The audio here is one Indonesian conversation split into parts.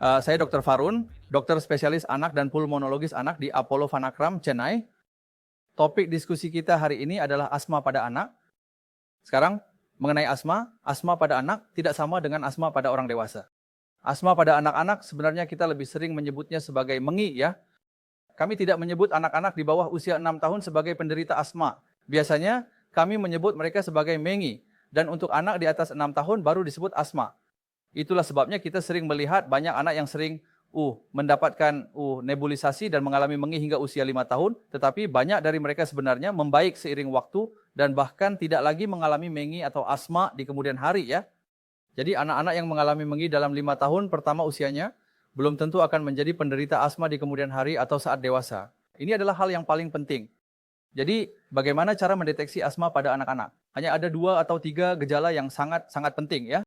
Saya Dr. Farun, dokter spesialis anak dan pulmonologis anak di Apollo Vanakram, Chennai. Topik diskusi kita hari ini adalah asma pada anak. Sekarang, mengenai asma pada anak tidak sama dengan asma pada orang dewasa. Asma pada anak-anak sebenarnya kita lebih sering menyebutnya sebagai mengi ya. Kami tidak menyebut anak-anak di bawah usia 6 tahun sebagai penderita asma. Biasanya kami menyebut mereka sebagai mengi. Dan untuk anak di atas 6 tahun baru disebut asma. Itulah sebabnya kita sering melihat banyak anak yang sering mendapatkan nebulisasi dan mengalami mengi hingga usia 5 tahun. Tetapi banyak dari mereka sebenarnya membaik seiring waktu dan bahkan tidak lagi mengalami mengi atau asma di kemudian hari ya. Jadi anak-anak yang mengalami mengi dalam 5 tahun pertama usianya belum tentu akan menjadi penderita asma di kemudian hari atau saat dewasa. Ini adalah hal yang paling penting. Jadi bagaimana cara mendeteksi asma pada anak-anak? Hanya ada 2 atau 3 gejala yang sangat penting ya.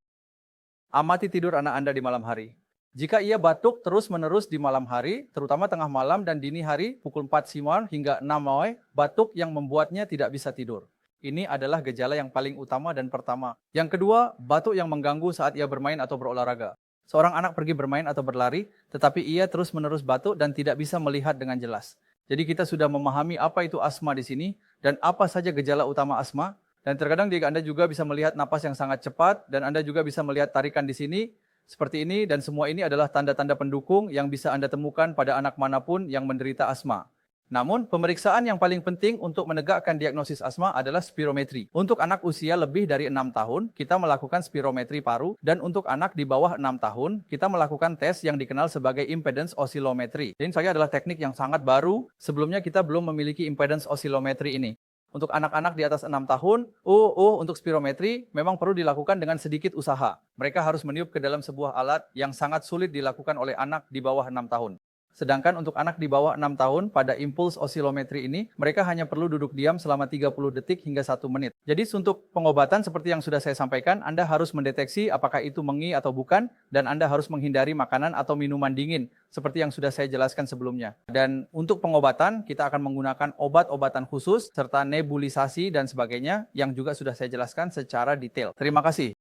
Amati tidur anak Anda di malam hari. Jika ia batuk terus-menerus di malam hari, terutama tengah malam dan dini hari, pukul 4 siang hingga 6 malam, batuk yang membuatnya tidak bisa tidur. Ini adalah gejala yang paling utama dan pertama. Yang kedua, batuk yang mengganggu saat ia bermain atau berolahraga. Seorang anak pergi bermain atau berlari, tetapi ia terus-menerus batuk dan tidak bisa melihat dengan jelas. Jadi kita sudah memahami apa itu asma di sini dan apa saja gejala utama asma. Dan terkadang jika Anda juga bisa melihat napas yang sangat cepat dan Anda juga bisa melihat tarikan di sini seperti ini, dan semua ini adalah tanda-tanda pendukung yang bisa Anda temukan pada anak manapun yang menderita asma. Namun, pemeriksaan yang paling penting untuk menegakkan diagnosis asma adalah spirometri. Untuk anak usia lebih dari 6 tahun, kita melakukan spirometri paru, dan untuk anak di bawah 6 tahun, kita melakukan tes yang dikenal sebagai impedance oscillometry. Jadi, ini adalah teknik yang sangat baru, sebelumnya kita belum memiliki impedance oscillometry ini. Untuk anak-anak di atas 6 tahun, untuk spirometri memang perlu dilakukan dengan sedikit usaha. Mereka harus meniup ke dalam sebuah alat yang sangat sulit dilakukan oleh anak di bawah 6 tahun. Sedangkan untuk anak di bawah 6 tahun pada impulse oscillometry ini, mereka hanya perlu duduk diam selama 30 detik hingga 1 menit. Jadi untuk pengobatan seperti yang sudah saya sampaikan, Anda harus mendeteksi apakah itu mengi atau bukan, dan Anda harus menghindari makanan atau minuman dingin, seperti yang sudah saya jelaskan sebelumnya. Dan untuk pengobatan, kita akan menggunakan obat-obatan khusus, serta nebulisasi dan sebagainya, yang juga sudah saya jelaskan secara detail. Terima kasih.